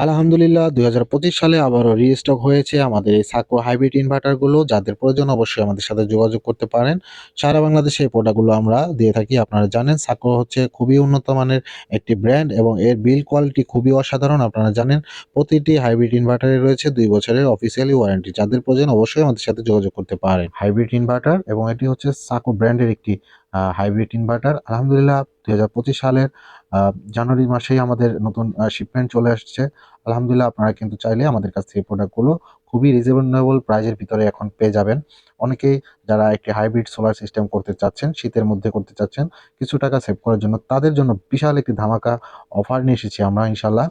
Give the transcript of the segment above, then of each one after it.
আলহামদুলিল্লাহ ২০২৫ সালে আবারও রিস্টক হয়েছে আমাদের এই সাকো হাইব্রিড ইনভার্টারগুলো। যাদের প্রয়োজন অবশ্যই আমাদের সাথে যোগাযোগ করতে পারেন। সারা বাংলাদেশে এই প্রোডাক্টগুলো আমরা দিয়ে থাকি। আপনারা জানেন সাকো হচ্ছে খুবই উন্নত মানের একটি ব্র্যান্ড এবং এর বিল্ড কোয়ালিটি খুবই অসাধারণ। আপনারা জানেন প্রতিটি হাইব্রিড ইনভার্টারে রয়েছে ২ বছরের অফিসিয়ালি ওয়ারেন্টি। যাদের প্রয়োজন অবশ্যই আমাদের সাথে যোগাযোগ করতে পারেন। হাইব্রিড ইনভার্টার এবং এটি হচ্ছে সাকো ব্র্যান্ডের একটি হাইব্রিড ইনভার্টার। আলহামদুলিল্লাহ ২০২৫ সালের জানুয়ারি মাসেই আমাদের নতুন শিপমেন্ট চলে আসছে। আলহামদুলিল্লাহ আপনারা কিন্তু চাইলে আমাদের কাছ থেকে প্রোডাক্টগুলো খুবই রিজনেবল প্রাইজের ভিতরে এখন পেয়ে যাবেন। অনেকেই যারা একটি হাইব্রিড সোলার সিস্টেম করতে চাচ্ছেন, শীতের মধ্যে করতে চাচ্ছেন, কিছু টাকা সেভ করার জন্য তাদের জন্য বিশাল একটি ধামাকা অফার নিয়ে এসেছি আমরা ইনশাআল্লাহ।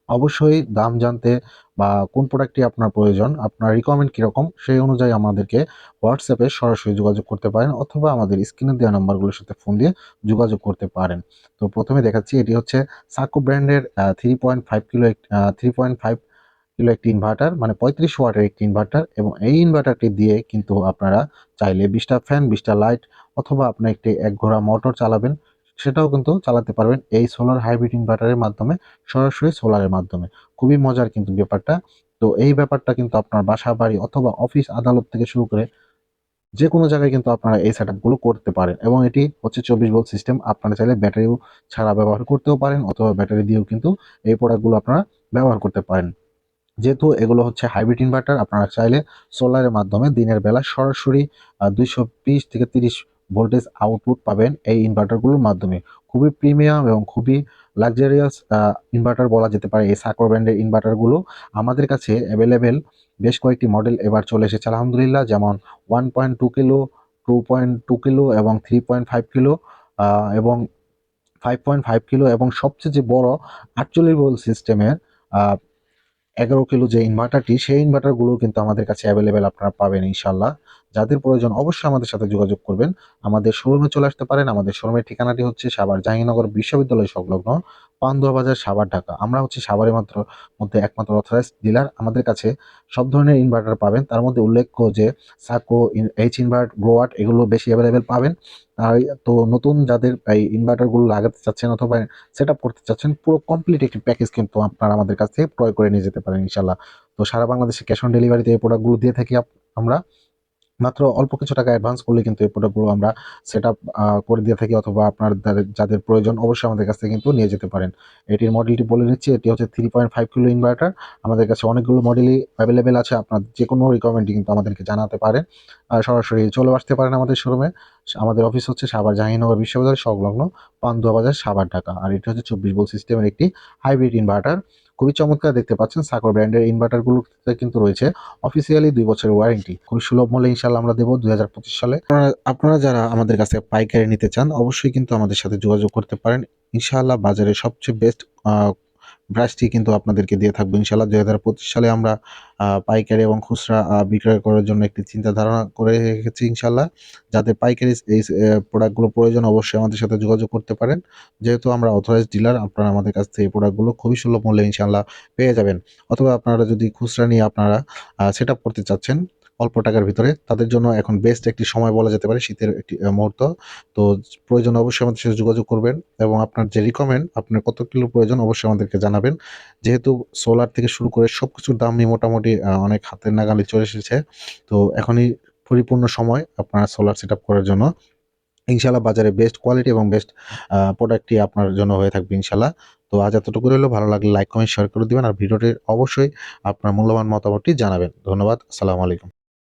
অবশ্যই দাম জানতে বা কোন প্রোডাক্টটি আপনার প্রয়োজন, আপনার রিকোয়ারমেন্ট কিরকম সেই অনুযায়ী আমাদেরকে হোয়াটসঅ্যাপে সরাসরি যোগাযোগ করতে পারেন অথবা আমাদের স্ক্রিনে দেওয়া নাম্বারগুলোর সাথে ফোন দিয়ে যোগাযোগ করতে পারেন। তো প্রথমে দেখাচ্ছি এটি হচ্ছে সাকো ব্র্যান্ডের 3.5 কিলো একটি ইনভার্টার, মানে 35 ওয়াটের একটি ইনভার্টার এবং এই ইনভার্টারটি দিয়ে কিন্তু আপনারা চাইলে 20টা ফ্যান, 20টা লাইট অথবা আপনি একটি এক ঘোড়া মোটর চালাবেন, সেটাও কিন্তু চালাতে পারবেন এই সোলার হাইব্রিড ইনভার্টারের মাধ্যমে, সরাসরি সোলারের মাধ্যমে। খুবই মজার কিন্তু ব্যাপারটা। তো এই ব্যাপারটা কিন্তু আপনার বাসা বাড়ি অথবা অফিস আদালত থেকে শুরু করে যেকোনো জায়গায় কিন্তু আপনারা এই সেটআপগুলো করতে পারেন এবং এটি হচ্ছে 24 ভোল্ট সিস্টেম। আপনারা চাইলে ব্যাটারিও ছাড়া ব্যবহার করতেও পারেন অথবা ব্যাটারি দিয়েও কিন্তু এই প্রোডাক্টগুলো আপনারা ব্যবহার করতে পারেন। যেহেতু এগুলো হচ্ছে হাইব্রিড ইনভার্টার, আপনারা চাইলে সোলারের মাধ্যমে দিনের বেলা সরাসরি 220 থেকে 30 ভোল্টেজ আউটপুট পাবেন এই ইনভার্টারগুলোর মাধ্যমে। খুবই প্রিমিয়াম এবং খুবই লাক্সারিয়াস ইনভার্টার বলা যেতে পারে এই সাকর ব্র্যান্ডের ইনভার্টারগুলো। আমাদের কাছে অ্যাভেলেবেল বেশ কয়েকটি মডেল এবার চলে এসেছে আলহামদুলিল্লাহ, যেমন 1.2 কিলো, 2.2 কিলো এবং 3.5 কিলো এবং 5.5 কিলো এবং সবচেয়ে যে বড় 48 ভোল্ট সিস্টেমের 11 কিলো যে ইনভার্টারটি, সেই ইনভার্টারগুলো কিন্তু আমাদের কাছে অ্যাভেলেবেল আপনারা পাবেন ইনশাল্লাহ। যাদের প্রয়োজন অবশ্যই আমাদের সাথে যোগাযোগ করবেন। আমাদের শোরুমে চলে আসতে পারেন। আমাদের শোরুমের ঠিকানাটি হচ্ছে সাভার জাহাঙ্গীরনগর বিশ্ববিদ্যালয় সংলগ্ন পান্তুয়া বাজার, সাভার, ঢাকা। আমরা হচ্ছে সাভারের মধ্যে একমাত্র অথরাইজড ডিলার। আমাদের কাছে সব ধরনের ইনভার্টার পাবেন। তার মধ্যে উল্লেখ্য যে সাকো, এইচ ইনভার্ট, গ্রোয়াট এগুলো বেশি অ্যাভেলেবেল পাবেন। আর তো নতুন যাদের এই ইনভার্টারগুলো লাগাতে চাচ্ছেন অথবা সেট আপ করতে চাচ্ছেন, পুরো কমপ্লিট একটি প্যাকেজ কিন্তু আপনারা আমাদের কাছ থেকে ক্রয় করে নিয়ে যেতে পারেন ইনশাল্লাহ। তো সারা বাংলাদেশে ক্যাশ অন ডেলিভারিতে এই প্রোডাক্টগুলো দিয়ে থাকি আমরা। মাত্র অল্প কিছু টাকা অ্যাডভান্স করলে কিন্তু এই প্রোডাক্টগুলো আমরা সেট আপ করে দিয়ে থাকি অথবা আপনাদের যাদের প্রয়োজন অবশ্যই আমাদের কাছ থেকে কিন্তু নিয়ে যেতে পারেন। এটির মডেলটি বলে নিচ্ছি, এটি হচ্ছে 3.5 কিলো ইনভার্টার। আমাদের কাছে অনেকগুলো মডেলই অ্যাভেলেবেল আছে। আপনার যে কোনো রিকোয়ারমেন্টই কিন্তু আমাদেরকে জানাতে পারেন। সরাসরি চলে আসতে পারেন আমাদের শোরুমে। আমাদের অফিস হচ্ছে সাভার জাহাঙ্গীরনগর বিশ্ববিদ্যালয় সংলগ্ন পান্তুয়া বাজার, সাভার, ঢাকা। আর এটি হচ্ছে 24 ভোল্ট সিস্টেমের একটি হাইব্রিড ইনভার্টার। খুবই চমৎকার দেখতে পাচ্ছেন। সাকর ব্র্যান্ডের ইনভার্টারগুলোতে কিন্তু রয়েছে অফিসিয়ালি 2 বছরের ওয়ারেন্টি। খুবই সুলভ মূল্যে ইনশাআল্লাহ আমরা দেবো ২০২৫ সালে। আপনারা যারা আমাদের কাছে পাইকারি নিতে চান অবশ্যই কিন্তু আমাদের সাথে যোগাযোগ করতে পারেন। ইনশাআল্লাহ বাজারে সবচেয়ে বেস্ট প্রাইসটি কিন্তু আপনাদেরকে দিয়ে থাকবো ইনশাআল্লাহ। ২০২৫ সালে আমরা পাইকারি এবং খুচরা বিক্রয় করার জন্য একটি চিন্তা ধারণা করে রেখেছি ইনশাআল্লাহ। যাদের পাইকারি এই প্রোডাক্টগুলো প্রয়োজন অবশ্যই আমাদের সাথে যোগাযোগ করতে পারেন। যেহেতু আমরা অথরাইজড ডিলার, আপনারা আমাদের কাছ থেকে এই প্রোডাক্টগুলো খুবই সুলভ মূল্যে ইনশাআল্লাহ পেয়ে যাবেন। অথবা আপনারা যদি খুচরা নিয়ে আপনারা সেট আপ করতে চাচ্ছেন অল্প টাকার ভিতরে, তাদের জন্য এখন বেস্ট একটি সময় বলা যেতে পারে, শীতের একটি মুহূর্ত। তো প্রয়োজন অবশ্যই আমাদের সাথে যোগাযোগ করবেন এবং আপনার যে রিকোয়ারমেন্ট, আপনার কত কিলো প্রয়োজন অবশ্যই আমাদেরকে জানাবেন। যেহেতু সোলার থেকে শুরু করে সবকিছুর দামই মোটামুটি অনেক হাতের নাগালে চলে এসেছে। তো এখনই পরিপূর্ণ সময় আপনার সোলার সেট আপ করার জন্য। ইনশাআল্লাহ বাজারে বেস্ট কোয়ালিটি এবং বেস্ট প্রোডাক্টটি আপনার জন্য হয়ে থাকবে ইনশাআল্লাহ। তো আজ এতটুকু রইলো। ভালো লাগলে লাইক, কমেন্ট, শেয়ার করে দিবেন আর ভিডিওটির অবশ্যই আপনার মূল্যবান মতামতটি জানাবেন। ধন্যবাদ। আসসালামু আলাইকুম।